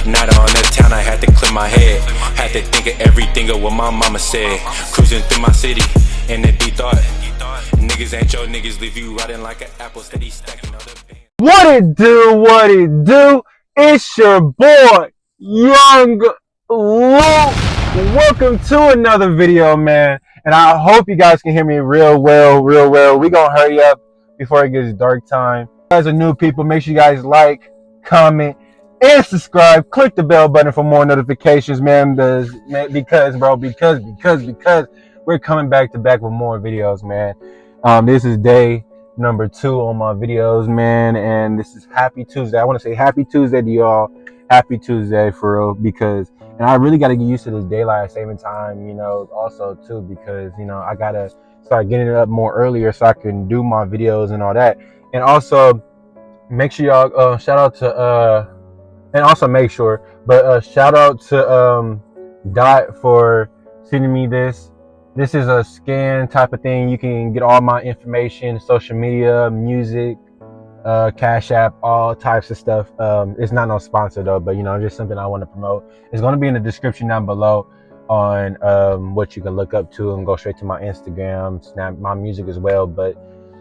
Not on the town, I had to clear my head. Had to think of everything of what my mama said. Cruising through my city in the deep thought. Niggas ain't your niggas, leave you rotting like an apple, steady stacking all the pain. What it do? What it do? It's your boy, Young Lou. Welcome to another video, man. And I hope you guys can hear me real well. We gonna hurry up before it gets dark time. If you guys are new people, make sure you guys like, comment, and subscribe. Click the bell button for more notifications, man. Because we're coming back to back with more videos, man. This is day number 2 on my videos, man, and this is Happy Tuesday. I want to say Happy Tuesday to y'all. Happy Tuesday for real, because and I really got to get used to this daylight saving time, you know, also too, because you know I gotta start getting it up more earlier so I can do my videos and all that. And also make sure y'all shout out to and also make sure, but shout out to Dot for sending me this. This is a scan type of thing. You can get all my information, social media, music, Cash App, all types of stuff. It's not no sponsor though, but you know, just something I want to promote. It's going to be in the description down below on what you can look up to, and go straight to my Instagram, Snap, my music as well. But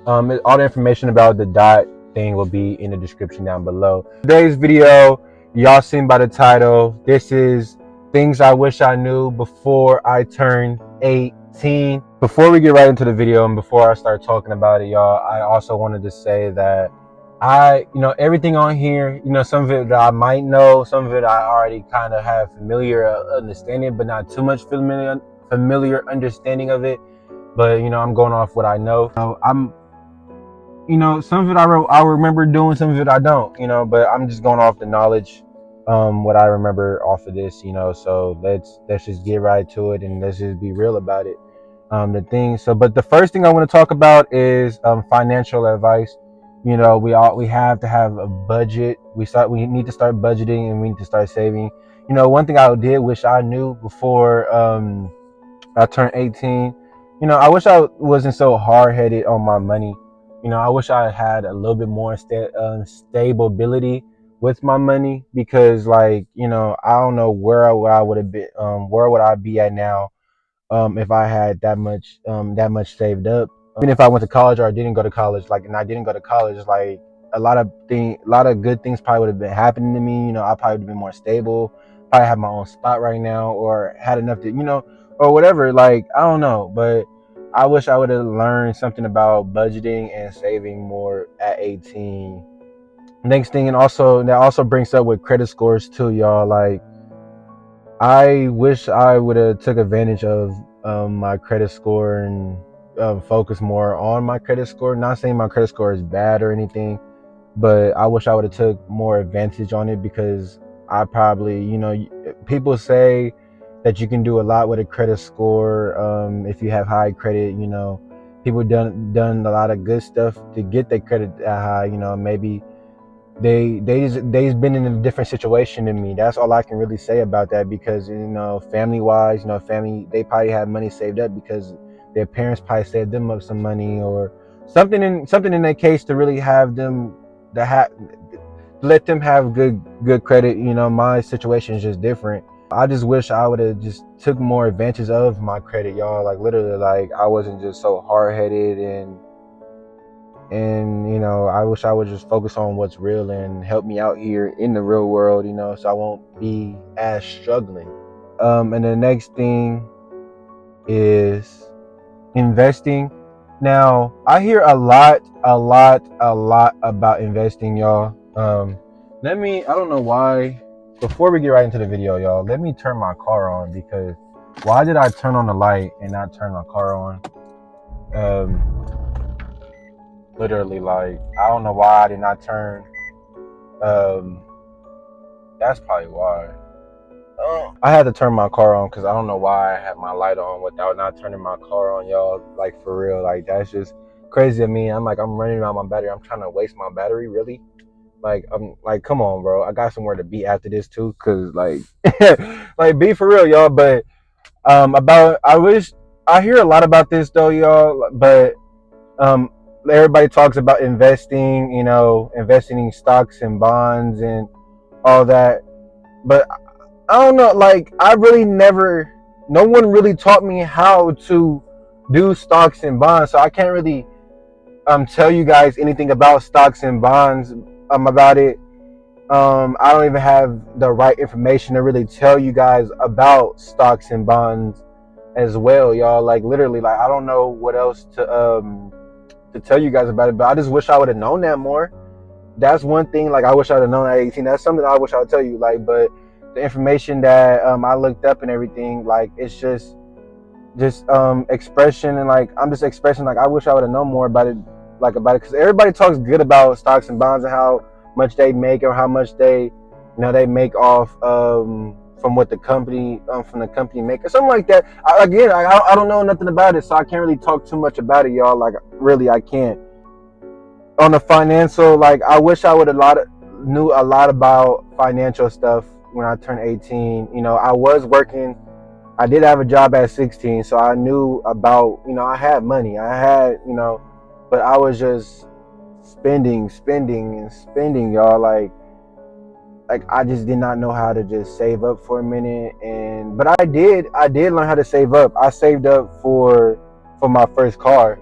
all the information about the Dot thing will be in the description down below. Today's video, y'all seen by the title, this is things I wish I knew before I turned 18. Before we get right into the video and before I start talking about it, y'all, I also wanted to say that you know, everything on here, you know, some of it that I might know, some of it I already kind of have familiar understanding, but not too much familiar understanding of it. But you know, I'm going off what I know. You know, some of it I remember doing, some of it I don't, you know, but I'm just going off the knowledge, what I remember off of this, you know. So let's just get right to it and let's just be real about it. But the first thing I want to talk about is financial advice. You know, we have to have a budget. We need to start budgeting, and we need to start saving. You know, one thing I did wish I knew before I turned 18, you know, I wish I wasn't so hard-headed on my money. You know, I wish I had a little bit more stability with my money, because like, you know, I don't know where I would have been, where would I be at now if I had that much saved up. Even if I went to college or I didn't go to college, like, and I didn't go to college, like a lot of good things probably would have been happening to me. You know, I probably would have been more stable, probably have my own spot right now, or had enough to, you know, or whatever. Like, I don't know, but I wish I would have learned something about budgeting and saving more at 18. Next thing, and also that also brings up with credit scores too, y'all. Like, I wish I would have took advantage of my credit score and focus more on my credit score. Not saying my credit score is bad or anything, but I wish I would have took more advantage on it, because I probably, you know, people say that you can do a lot with a credit score if you have high credit. You know, people done a lot of good stuff to get their credit that high. You know, maybe they've been in a different situation than me. That's all I can really say about that, because you know, family wise, you know, they probably had money saved up because their parents probably saved them up some money or something in their case to really have them let them have good credit. You know, my situation is just different. I just wish I would have just took more advantage of my credit, y'all. Like, literally, like, I wasn't just so hard-headed, and you know, I wish I would just focus on what's real and help me out here in the real world, you know, so I won't be as struggling. And the next thing is investing. Now, I hear a lot about investing, y'all. I don't know why, before we get right into the video, y'all, let me turn my car on, because why did I turn on the light and not turn my car on? Literally, like, I don't know why I did not turn. That's probably why. I had to turn my car on, because I don't know why I had my light on without not turning my car on, y'all. Like, for real, like, that's just crazy to me. I'm running out of my battery. I'm trying to waste my battery, really? Like, I'm like, come on, bro. I got somewhere to be after this too, because like like, be for real, y'all. But I hear a lot about this though, y'all, but everybody talks about investing, you know, investing in stocks and bonds and all that. But I don't know, like I really never, no one really taught me how to do stocks and bonds, so I can't really tell you guys anything about stocks and bonds about it. I don't even have the right information to really tell you guys about stocks and bonds as well, y'all. Like literally, like I don't know what else to tell you guys about it, but I just wish I would have known that more. That's one thing, like I wish I'd have known at 18. That's something I wish I would tell you, like, but the information that I looked up and everything, like it's just expression, and like I'm just expressing, like I wish I would have known more about it, like about it, because everybody talks good about stocks and bonds and how much they make or how much they make off from what the company from the company make or something like that. I don't know nothing about it, so I can't really talk too much about it, y'all. Like really, I can't. On the financial, like I wish I would knew a lot about financial stuff when I turned 18. I was working. I did have a job at 16, so I knew about, I had money. I had, but I was just spending, and spending, y'all. Like I just did not know how to just save up for a minute, but I did learn how to save up. I saved up for my first car,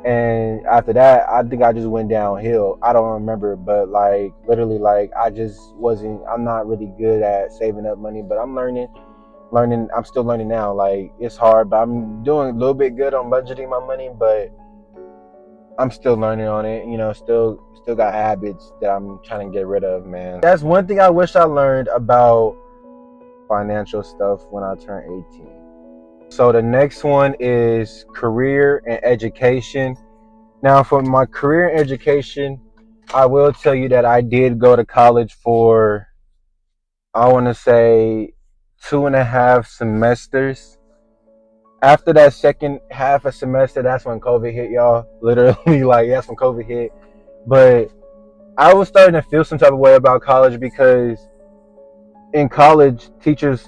and after that, I think I just went downhill. I don't remember, but like literally, like I just wasn't. I'm not really good at saving up money, but I'm learning. I'm still learning now. Like it's hard, but I'm doing a little bit good on budgeting my money, but I'm still learning on it. Still got habits that I'm trying to get rid of, man. That's one thing I wish I learned about financial stuff when I turned 18. So the next one is career and education. Now for my career and education, I will tell you that I did go to college for, I want to say, 2.5 semesters. After that second half a semester, that's when COVID hit, y'all. Literally, like that's when COVID hit. But I was starting to feel some type of way about college, because in college, the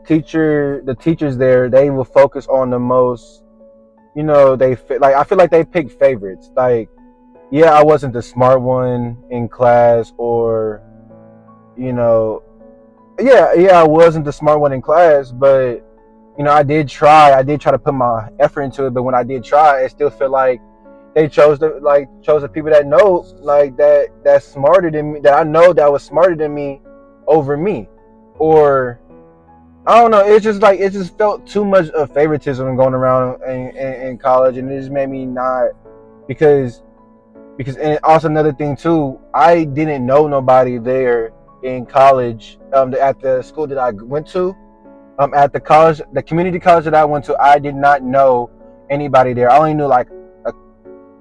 teachers there, they will focus on the most, like I feel like they pick favorites. Like, yeah, I wasn't the smart one in class, or you know, yeah, I wasn't the smart one in class, but I did try to put my effort into it, but when I did try, it still felt like they chose the people that know, like that's smarter than me, that I know that was smarter than me, over me. Or I don't know, it's just like it just felt too much of favoritism going around in college, and it just made me not, because and also another thing too, I didn't know nobody there in college, at the school that I went to. At the community college that I went to, I did not know anybody there. I only knew like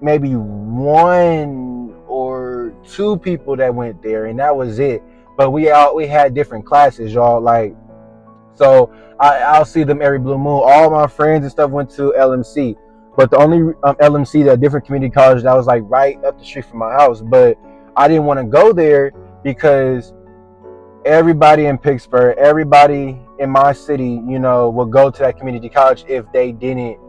maybe one or two people that went there, and that was it. But we had different classes, y'all. Like, so I'll see them every blue moon. All my friends and stuff went to LMC, but the only LMC, the different community college, that was like right up the street from my house. But I didn't want to go there because everybody in Pittsburgh, everybody in my city, would go to that community college if they didn't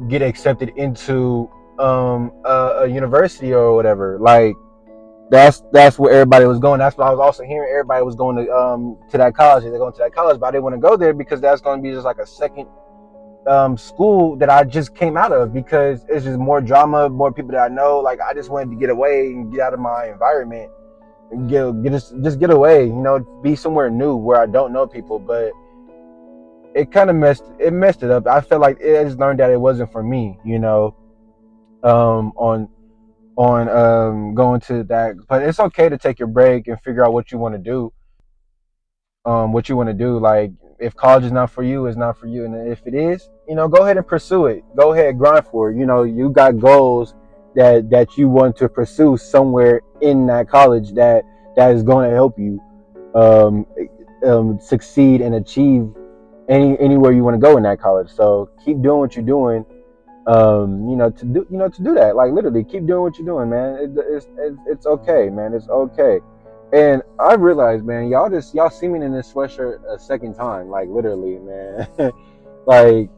get accepted into a university or whatever. Like that's where everybody was going. That's what I was also hearing. Everybody was going to that college. They're going to that college, but I didn't want to go there because that's going to be just like a second school that I just came out of, because it's just more drama, more people that I know. Like I just wanted to get away and get out of my environment. Just get away, be somewhere new where I don't know people. But it kind of messed it up. I felt like I just learned that it wasn't for me, on going to that. But it's okay to take your break and figure out what you want to do. Like if college is not for you, it's not for you, and if it is, go ahead and pursue it. Go ahead, grind for it. You got goals that you want to pursue somewhere in that college that is going to help you succeed and achieve anywhere you want to go in that college. So keep doing what you're doing. To do that. Like literally, keep doing what you're doing, man. It's okay, man. It's okay. And I realized, man, y'all see me in this sweatshirt a second time. Like literally, man. like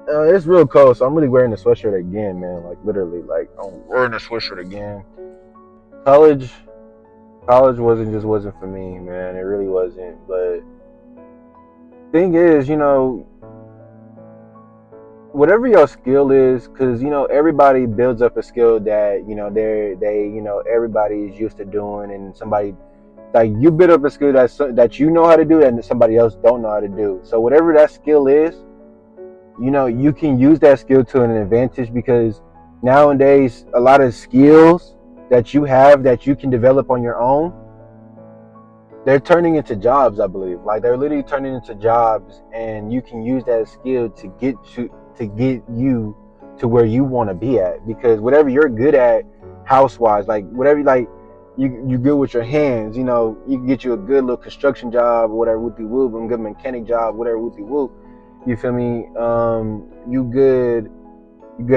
it's real cold, so I'm really wearing the sweatshirt again, man. Like literally, like I'm wearing the sweatshirt again. College College wasn't for me, man. It really wasn't. But thing is, whatever your skill is, because everybody builds up a skill that everybody is used to doing, and somebody like you build up a skill that you know how to do and somebody else don't know how to do. So whatever that skill is, you can use that skill to an advantage, because nowadays a lot of skills that you have that you can develop on your own, they're turning into jobs. I believe, like, they're literally turning into jobs, and you can use that skill to get you to where you want to be at. Because whatever you're good at, housewives, like whatever, like you good with your hands, you can get you a good little construction job or whatever, whoopie whoop, and good mechanic job, whatever, whoopie whoop. You feel me? You good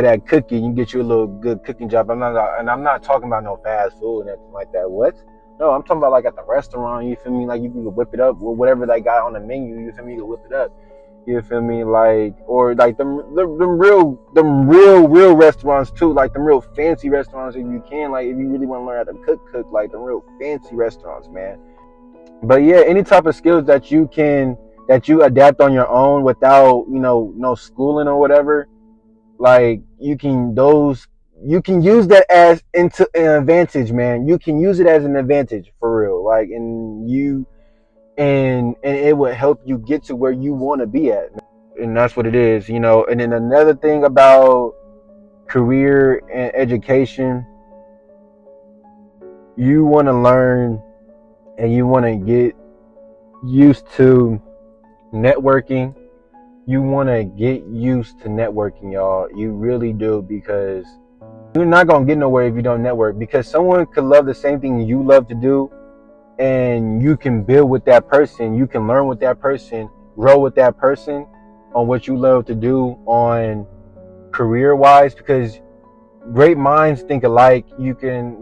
at cooking. You get you a little good cooking job. I'm not talking about no fast food and anything like that. What? No, I'm talking about like at the restaurant. You feel me? Like you can whip it up with whatever they got on the menu. You feel me? You can whip it up. You feel me? Like, or like them real restaurants too. Like them real fancy restaurants, if you can. Like if you really want to learn how to cook like the real fancy restaurants, man. But yeah, any type of skills that you adapt on your own without no schooling or whatever, like you can use that as into an advantage, man. You can use it as an advantage for real, like, and it would help you get to where you want to be at. And that's what it is. And then another thing about career and education, you want to learn and you want to get used to networking. You want to get used to networking, y'all. You really do, because you're not going to get nowhere if you don't network, because someone could love the same thing you love to do, and you can build with that person. You can learn with that person, grow with that person on what you love to do on career wise, because great minds think alike. You can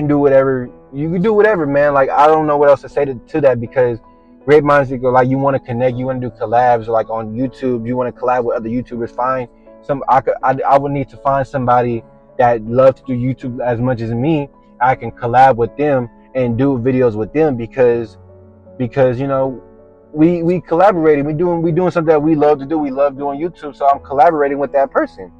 do whatever. You can do whatever, man. Like, I don't know what else to say to that, because great minds think alike. You want to connect. You want to do collabs, like on YouTube. You want to collab with other YouTubers. Find some. I would need to find somebody that loves to do YouTube as much as me. I can collab with them and do videos with them, because we collaborating. We doing something that we love to do. We love doing YouTube, so I'm collaborating with that person.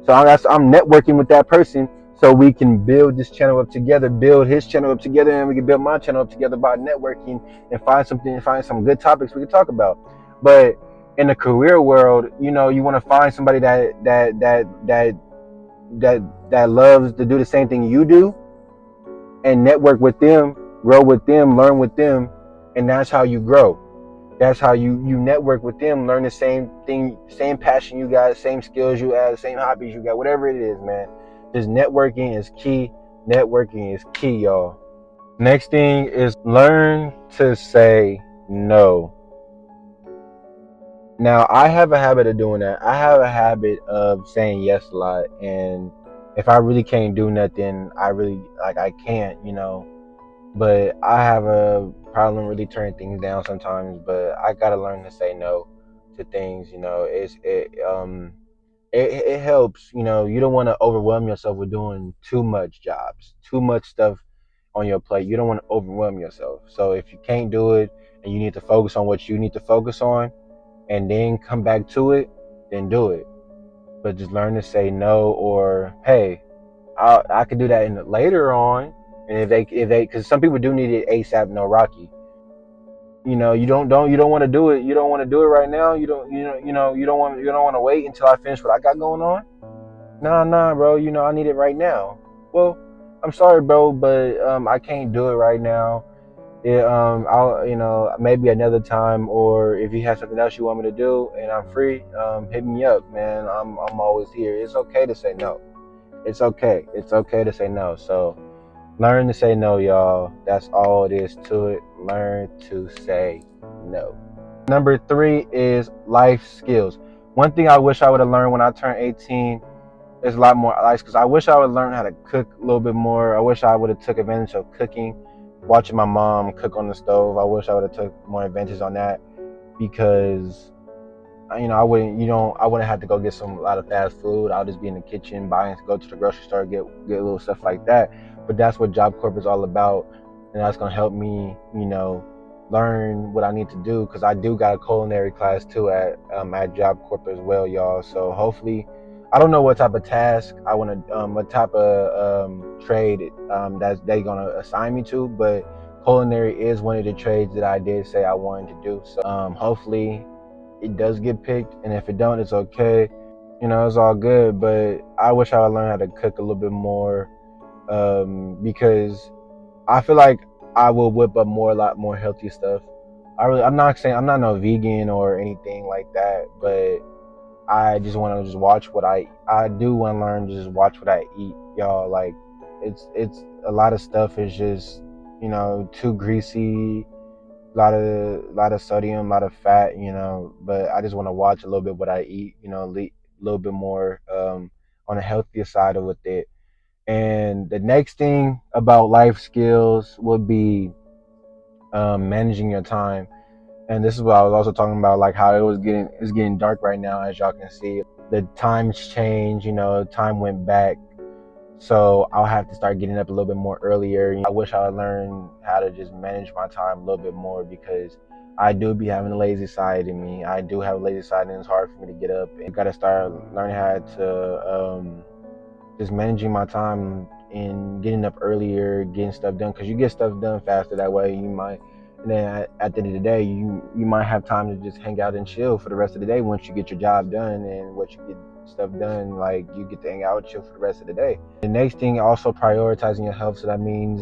So I'm networking with that person, so we can build this channel up together, build his channel up together, and we can build my channel up together by networking and find some good topics we can talk about. But in the career world, you want to find somebody that loves to do the same thing you do, and network with them, grow with them, learn with them, and that's how you grow. That's how you network with them, learn the same thing, same passion you got, same skills you have, same hobbies you got, whatever it is, man. Just networking is key. Networking is key, y'all. Next thing is learn to say no. Now, I have a habit of doing that. I have a habit of saying yes a lot, and if I really can't do nothing, I can't. But I have a problem really turning things down sometimes. But I gotta learn to say no to things. It helps. You don't want to overwhelm yourself with doing too much jobs, too much stuff on your plate. You don't want to overwhelm yourself. So if you can't do it and you need to focus on what you need to focus on, and then come back to it, then do it. But just learn to say no, or hey, I could do that later on. And if they, because some people do need it ASAP, no Rocky. You don't want to do it. You don't want to do it right now. You don't want to wait until I finish what I got going on. Nah, bro. I need it right now. Well, I'm sorry, bro, but I can't do it right now. I'll maybe another time, or if you have something else you want me to do and I'm free, hit me up, man. I'm always here. It's okay to say no. It's okay. It's okay to say no. So learn to say no, y'all. That's all it is to it. Learn to say no. Number 3 is life skills. One thing I wish I would have learned when I turned 18 is a lot more life skills. I wish I would learn how to cook a little bit more. I wish I would have took advantage of cooking, watching my mom cook on the stove. I wish I would have took more advantage on that, because I wouldn't have to go get a lot of fast food. I'll just be in the kitchen, go to the grocery store, get little stuff like that. But that's what Job Corp is all about. and that's gonna help me, learn what I need to do, because I do got a culinary class too at Job Corp as well, y'all. So hopefully, I don't know what type of task I want to, what type of trade that they gonna assign me to, but culinary is one of the trades that I did say I wanted to do. So hopefully it does get picked, and if it don't, it's okay. It's all good. But I wish I would learn how to cook a little bit more, because I feel like I will whip up a lot more healthy stuff. I'm not saying I'm not no vegan or anything like that, but I just want to just watch what I do want to learn to just watch what I eat, y'all. Like, it's a lot of stuff is just, too greasy, a lot of sodium, a lot of fat, but I just want to watch a little bit what I eat, a little bit more on the healthier side of with it. And the next thing about life skills would be managing your time. And this is what I was also talking about, like how it's getting dark right now, as y'all can see. The times change, time went back. So I'll have to start getting up a little bit more earlier. I wish I would learn how to just manage my time a little bit more, because I do be having a lazy side in me. I do have a lazy side, and it's hard for me to get up. And I got to start learning how to just managing my time and getting up earlier, getting stuff done, because you get stuff done faster that way. And then at the end of the day, you might have time to just hang out and chill for the rest of the day once you get your job done, and once you get stuff done, like, you get to hang out and chill for the rest of the day. The next thing, also prioritizing your health. So that means,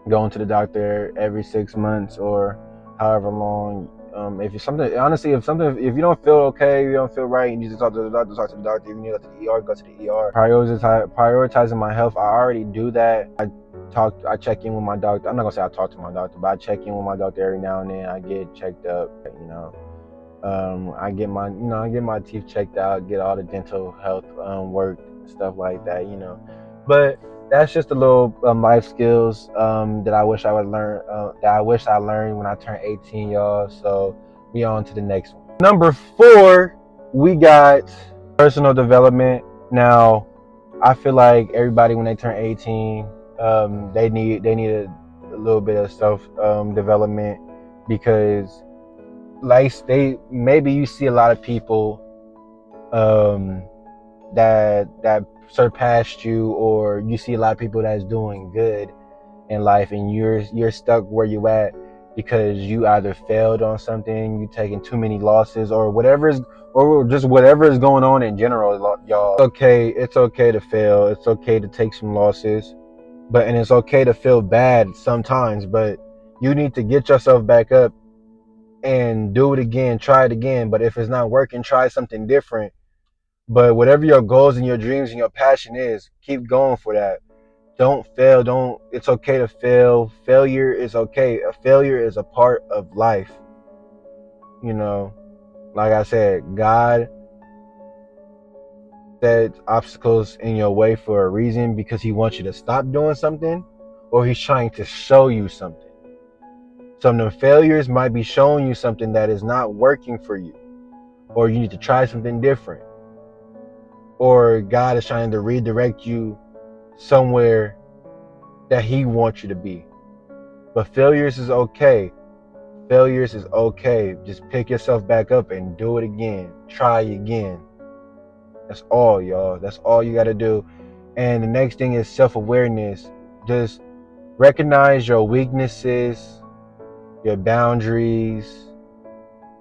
going to the doctor every 6 months or however long. If it's something, honestly, if you don't feel okay, you don't feel right, you need to talk to the doctor, talk to the doctor. If you need to go to the ER, go to the ER. Prioritizing my health, I already do that. I check in with my doctor. I'm not gonna say I talk to my doctor, but I check in with my doctor every now and then. I get checked up, I get my teeth checked out, get all the dental health work, stuff like that, But that's just a little life skills that I wish I would learn. That I wish I learned when I turned 18, y'all. So we on to the next one. Number 4, we got personal development. Now, I feel like everybody, when they turn 18, they need a little bit of self development, because maybe you see a lot of people that surpassed you, or you see a lot of people that's doing good in life, and you're stuck where you at because you either failed on something, you taking too many losses, or just whatever is going on in general, y'all. It's okay to fail. It's okay to take some losses, and it's okay to feel bad sometimes, but you need to get yourself back up and do it again, try it again. But if it's not working, try something different. But whatever your goals and your dreams and your passion is, keep going for that. Don't fail. It's okay to fail. Failure is okay. A failure is a part of life. Like I said, God set obstacles in your way for a reason, because he wants you to stop doing something, or he's trying to show you something. Some of the failures might be showing you something that is not working for you, or you need to try something different, or God is trying to redirect you somewhere that he wants you to be. But failures is okay. Just pick yourself back up and do it again. Try again. That's all, y'all. That's all you got to do. And the next thing is self-awareness. Just recognize your weaknesses, your boundaries,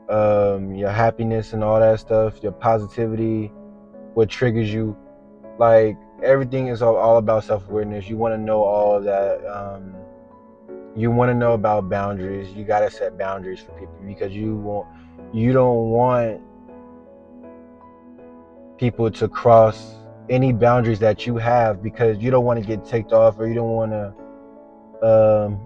your happiness and all that stuff, your positivity, what triggers you. Like, everything is all about self-awareness. You want to know all of that. You want to know about boundaries. You got to set boundaries for people, because you don't want people to cross any boundaries that you have, because you don't want to get ticked off, or you don't want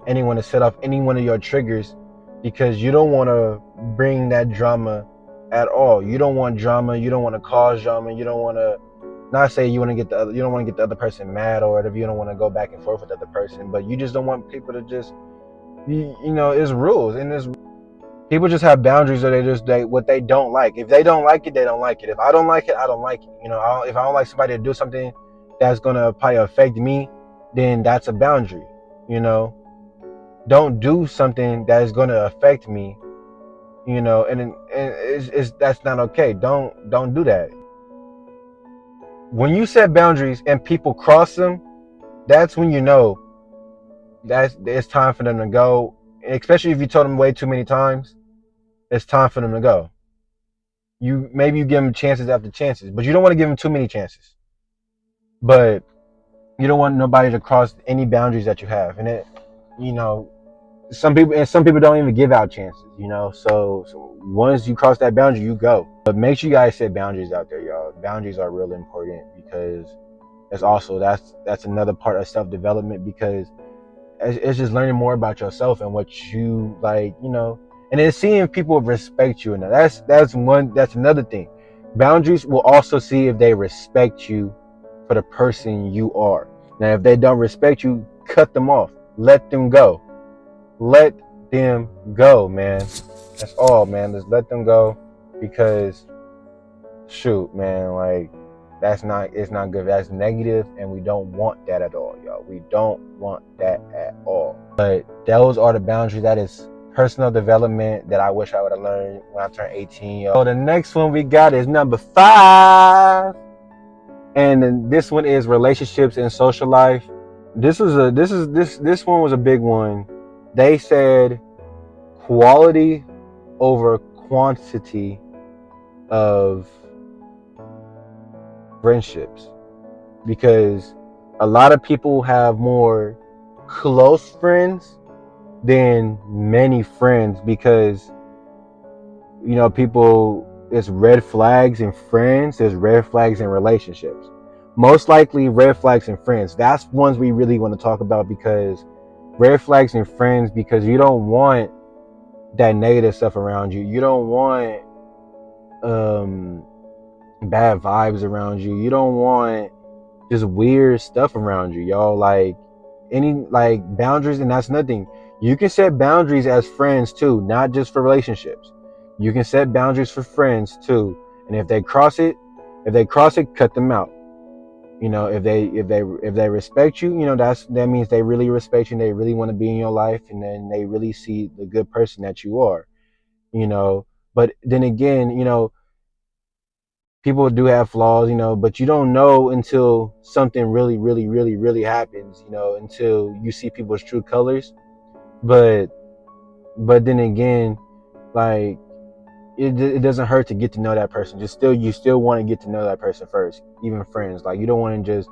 anyone to set off any one of your triggers, because you don't want to bring that drama at all. You don't want drama. You don't want to cause drama. You don't want to, not say you don't want to get the other person mad, or whatever. You don't want to go back and forth with the other person, but you just don't want people to just, it's rules, and it's, people just have boundaries, or what they don't like. If they don't like it, they don't like it. If I don't like it, I don't like it. If I don't like somebody to do something that's gonna probably affect me, then that's a boundary. don't do something that is going to affect me, you know, and it's that's not okay. Don't do that. When you set boundaries and people cross them, that's when you know that's it's time for them to go. Especially if you told them way too many times, it's time for them to go. Maybe you give them chances after chances, but you don't want to give them too many chances. But you don't want nobody to cross any boundaries that you have, and it, you know, some people don't even give out chances, you know. So once you cross that boundary, you go. But make sure you guys set boundaries out there, y'all. Boundaries are real important because that's another part of self development, because it's just learning more about yourself and what you like, you know, and then seeing people respect you. And that's another thing. Boundaries will also see if they respect you for the person you are. Now, if they don't respect you, cut them off. Let them go. Let them go, man. That's all, man. Just let them go, because shoot, man, like it's not good. That's negative, and we don't want that at all, y'all. We don't want that at all. But those are the boundaries. That is personal development that I wish I would have learned when I turned 18, y'all. So the next one we got is number 5. And then this one is relationships and social life. This one was a big one. They said quality over quantity of friendships, because a lot of people have more close friends than many friends, because you know, people, it's red flags in friends, there's red flags in relationships. Most likely red flags in friends, that's ones we really want to talk about, because red flags in friends, because you don't want that negative stuff around you. You don't want um bad vibes around you. You don't want just weird stuff around you, y'all. Like any like boundaries, and that's nothing. You can set boundaries as friends too, not just for relationships. You can set boundaries for friends too. And if they cross it, cut them out. You know, if they respect you, you know, that means they really respect you and they really want to be in your life, and then they really see the good person that you are, you know. But then again, you know, people do have flaws, you know, but you don't know until something really, really, really, really happens, you know, until you see people's true colors. But then again, like it doesn't hurt to get to know that person. You still want to get to know that person first, even friends. Like you don't want to just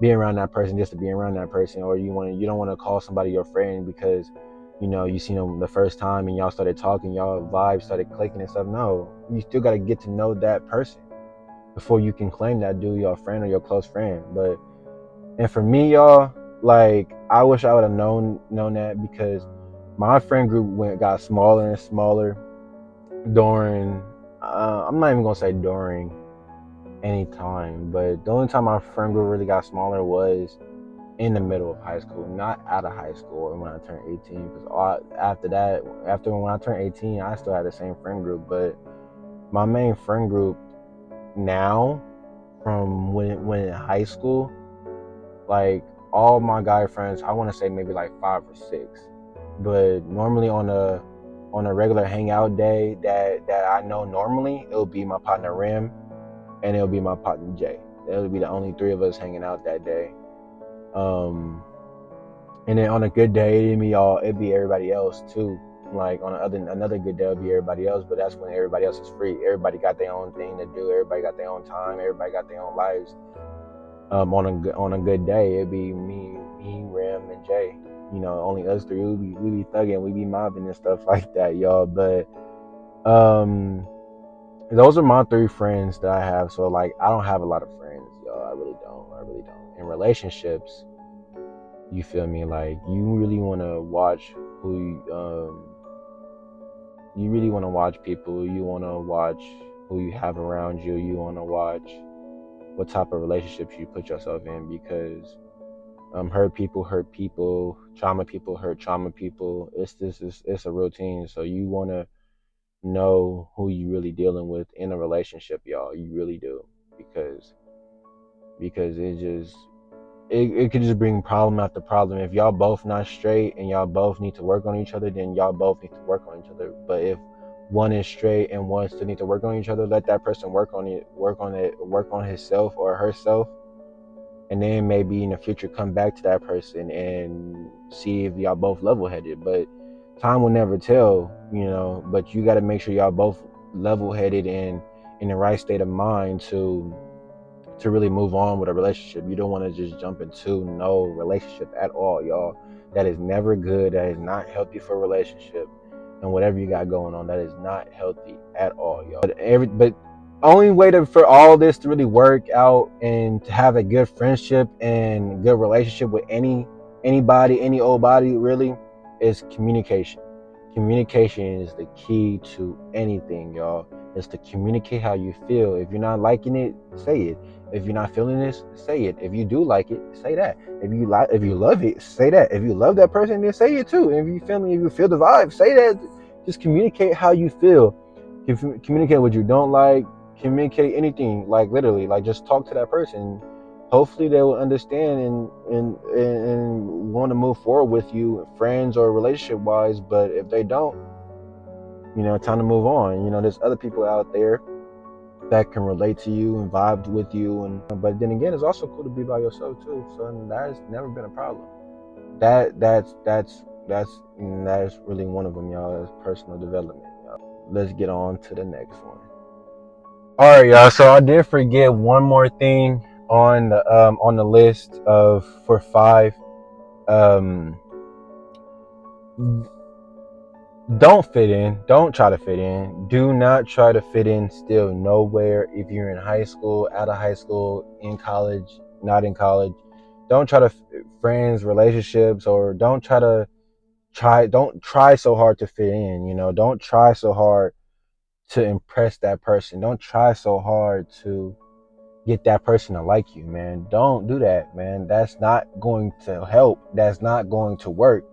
be around that person just to be around that person, or you don't want to call somebody your friend because you know you seen them the first time and y'all started talking, y'all vibes started clicking and stuff. No, you still got to get to know that person before you can claim that dude your friend or your close friend. But and for me, y'all, like I wish I would have known that, because my friend group got smaller and smaller during I'm not even gonna say during any time, but the only time my friend group really got smaller was in the middle of high school, not out of high school or when I turned 18. Because after when I turned 18, I still had the same friend group. But my main friend group now, from when in high school, like all my guy friends, I want to say maybe like 5 or 6. But normally on a regular hangout day that I know normally, it'll be my partner Rim and it'll be my partner Jay. It'll be the only 3 of us hanging out that day. And then on a good day, it'd be everybody else too. Like on another good day, it'll be everybody else. But that's when everybody else is free. Everybody got their own thing to do. Everybody got their own time. Everybody got their own lives. On a good day, it'd be me, Rim, and Jay. You know, only us 3. We be thugging, we be mobbing and stuff like that, y'all. But those are my 3 friends that I have. So like, I don't have a lot of friends, y'all. I really don't. In relationships, you feel me? Like you really want to watch you really want to watch people. You want to watch who you have around you. You want to watch what type of relationships you put yourself in, because hurt people hurt people, trauma people hurt trauma people. It's a routine. So you want to know who you really dealing with in a relationship, y'all. You really do, because it just it could just bring problem after problem. If y'all both not straight and y'all both need to work on each other, then y'all both need to work on each other. But if one is straight and one still need to work on each other, let that person work on it, work on himself or herself, and then maybe in the future come back to that person and see if y'all both level-headed. But time will never tell, you know. But you got to make sure y'all both level-headed and in the right state of mind to really move on with a relationship. You don't want to just jump into no relationship at all, y'all. That is never good. That is not healthy for a relationship. And whatever you got going on, that is not healthy at all, y'all. But only way for all this to really work out and to have a good friendship and good relationship with anybody, any old body, really, is communication. Communication is the key to anything, y'all. Is to communicate how you feel. If you're not liking it, say it. If you're not feeling this, say it. If you do like it, say that. If you love it, say that. If you love that person, then say it too. If you feel the vibe, say that. Just communicate how you feel. Communicate what you don't like. Communicate anything. Like literally, like just talk to that person. Hopefully they will understand and want to move forward with you, friends or relationship wise. But if they don't, you know, time to move on. You know, there's other people out there that can relate to you and vibe with you, and but then again, it's also cool to be by yourself too. So that has never been a problem. That's really one of them, y'all. Is personal development, y'all. Let's get on to the next one. All right, y'all. So I did forget one more thing on the list of for 5. Don't fit in. Don't try to fit in. Do not try to fit in still nowhere. If you're in high school, out of high school, in college, not in college, don't try to friends, relationships, or don't try so hard to fit in, you know. Don't try so hard to impress that person. Don't try so hard to get that person to like you, man. Don't do that, man. That's not going to help. That's not going to work.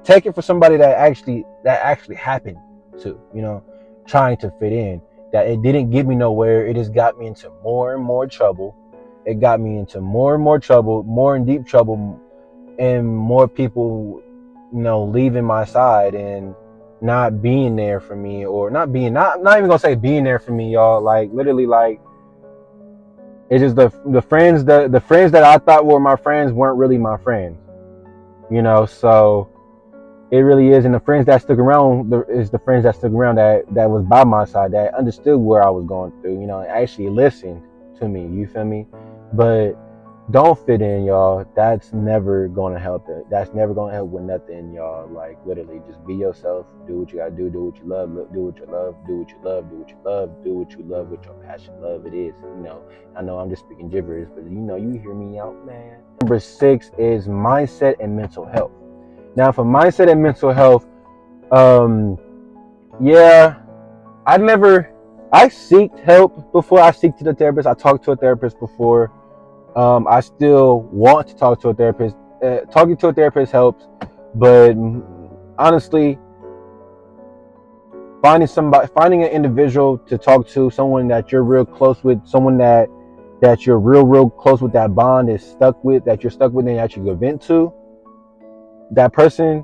Take it for somebody that actually happened to, you know, trying to fit in. That it didn't get me nowhere. It just got me into more and more trouble. It got me into more and more trouble, more and deep trouble, and more people, you know, leaving my side and not being there for me, or not even gonna say being there for me, y'all. Like literally, like it's just the friends that I thought were my friends weren't really my friends, you know. So it really is, and the friends that stuck around is the friends that stuck around that was by my side, that understood where I was going through, you know, and actually listened to me. You feel me? But don't fit in, y'all. That's never gonna help it. That's never gonna help with nothing, y'all. Like literally, just be yourself. Do what you gotta do. Do what you love. Do what you love. Do what you love. Do what you love. Do what you love with your passion. Love it is. You know. I know I'm just speaking gibberish, but you know, you hear me out, man. Number 6 is mindset and mental health. Now, for mindset and mental health, yeah, I seeked help before. I seeked to the therapist. I talked to a therapist before. I still want to talk to a therapist. Talking to a therapist helps, but honestly, finding an individual to talk to, someone that you're real close with, someone that you're real close with, that bond is stuck with, that you're stuck with, and that you can vent to, that person.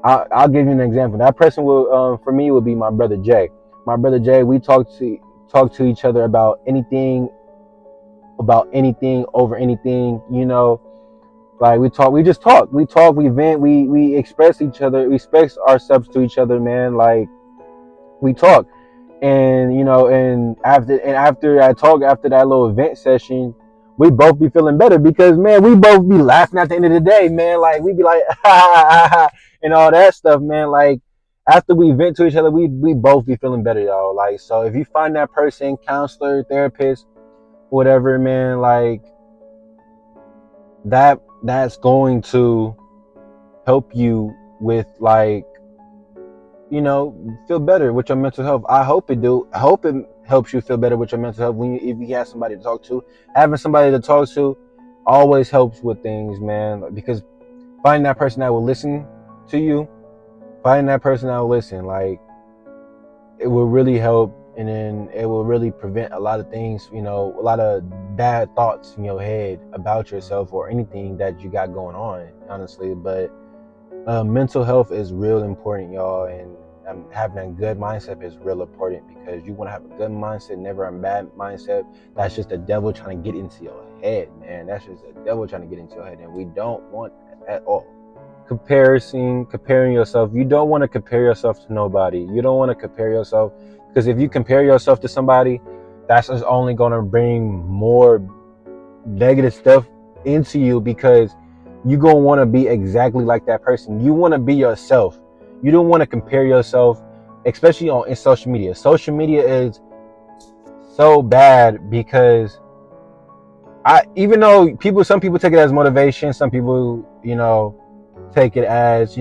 I'll give you an example. That person will, for me, would be my brother Jay. My brother Jay. We talk to each other about anything, over anything, you know. Like we vent, we express ourselves to each other, man. Like we talk, and you know, and after that little event session, we both be feeling better, because man, we both be laughing at the end of the day, man. Like we be like and all that stuff, man. Like after we vent to each other, we both be feeling better, y'all. Like, so if you find that person, counselor, therapist, whatever, man, like that's going to help you with, like, you know, feel better with your mental health. I hope it do. I hope it helps you feel better with your mental health if you have somebody to talk to. Having somebody to talk to always helps with things, man, because finding that person that will listen to you, like, it will really help, and then it will really prevent a lot of things, you know, a lot of bad thoughts in your head about yourself or anything that you got going on, honestly. But mental health is real important, y'all, and having a good mindset is real important, because you want to have a good mindset, never a bad mindset. That's just the devil trying to get into your head, man. That's just the devil trying to get into your head, and we don't want that at all. Comparing yourself. You don't want to compare yourself to nobody. You don't want to compare yourself, because if you compare yourself to somebody, that's just only going to bring more negative stuff into you, because you're going to want to be exactly like that person. You want to be yourself. You don't want to compare yourself, especially in social media. Social media is so bad, because even though some people take it as motivation, some people, take it as,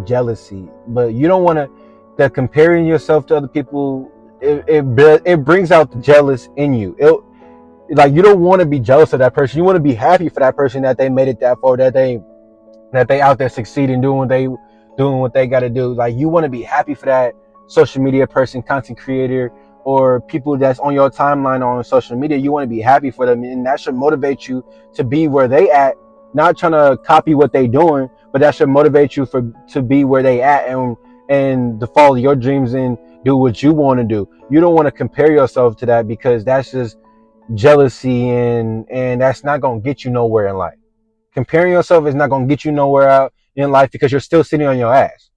jealousy, but you don't want to, that comparing yourself to other people, it brings out the jealous in you. Like, you don't want to be jealous of that person. You want to be happy for that person, that they made it that far, that they out there succeeding, doing what they got to do. Like, you want to be happy for that social media person, content creator, or people that's on your timeline on social media. You want to be happy for them, and that should motivate you to be where they at. Not trying to copy what they doing, but that should motivate you to be where they at, and to follow your dreams and do what you want to do. You don't want to compare yourself to that, because that's just jealousy, and that's not gonna get you nowhere in life. Comparing yourself is not gonna get you nowhere out in life, because you're still sitting on your ass.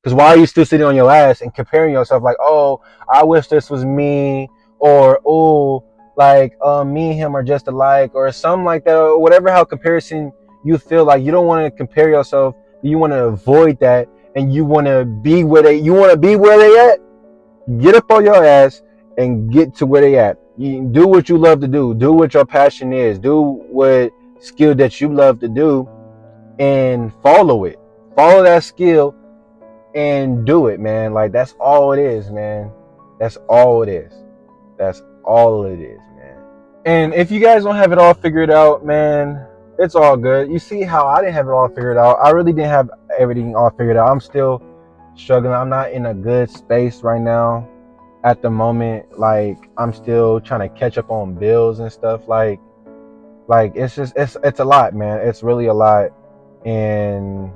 Because why are you still sitting on your ass and comparing yourself, like, oh, I wish this was me, or oh, like me and him are just alike, or something like that, or whatever, how comparison you feel. Like, you don't want to compare yourself, you want to avoid that, and you want to be where they at. Get up on your ass and get to where they at. You do what you love to do. Do what your passion is. Do what skill that you love to do, and follow it. Follow that skill and do it, man. Like, that's all it is, man. That's all it is. That's all it is, man. And if you guys don't have it all figured out, man, it's all good. You see how I didn't have it all figured out. I really didn't have everything all figured out. I'm still struggling. I'm not in a good space right now at the moment. Like, I'm still trying to catch up on bills and stuff. Like it's a lot, man. It's really a lot, and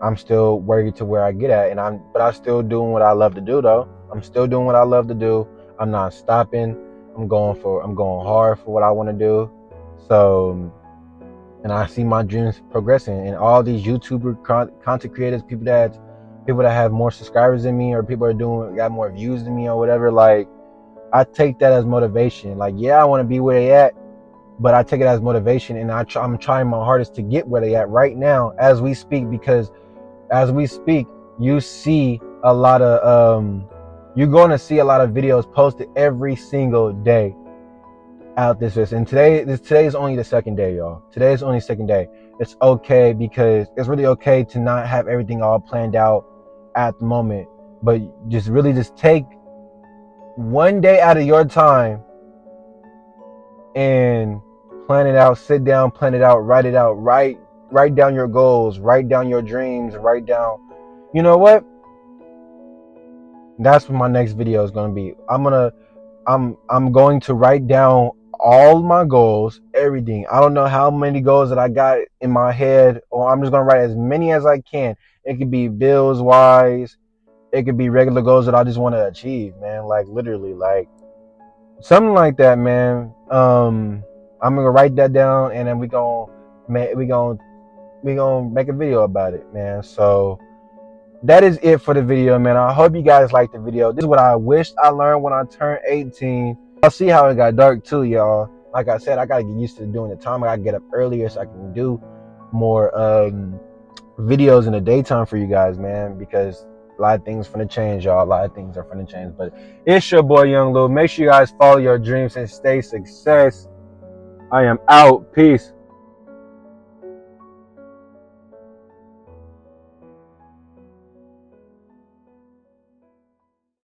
I'm still worried to where I get at, but I'm still doing what I love to do, though. I'm still doing what I love to do. I'm not stopping. I'm going hard for what I want to do. So, and I see my dreams progressing, and all these YouTuber content creators, people that have more subscribers than me, or people got more views than me, or whatever. Like, I take that as motivation. Like, yeah, I want to be where they at, but I take it as motivation, and I'm trying my hardest to get where they at right now as we speak, because as we speak, you see a lot of you're going to see a lot of videos posted every single day out this. And today is only the second day, y'all. Today is only the second day. It's okay, because it's really okay to not have everything all planned out at the moment, but just take one day out of your time and plan it out. Sit down, plan it out, write it out, write down your goals, write down your dreams, write down, you know what? That's what my next video is going to be. I'm going to write down all my goals, everything. I don't know how many goals that I got in my head, or I'm just going to write as many as I can. It could be bills wise. It could be regular goals that I just want to achieve, man. Like, literally, like something like that, man. I'm going to write that down, and then we going to make a video about it, man. So that is it for the video, man. I hope you guys liked the video. This is what I wished I learned when I turned 18. I'll see how it got dark too, y'all. Like I said, I gotta get used to doing the time. I gotta get up earlier so I can do more videos in the daytime for you guys, man, because a lot of things finna change, y'all. A lot of things are finna change. But it's your boy Young Lou. Make sure you guys follow your dreams and stay success. I am out. Peace.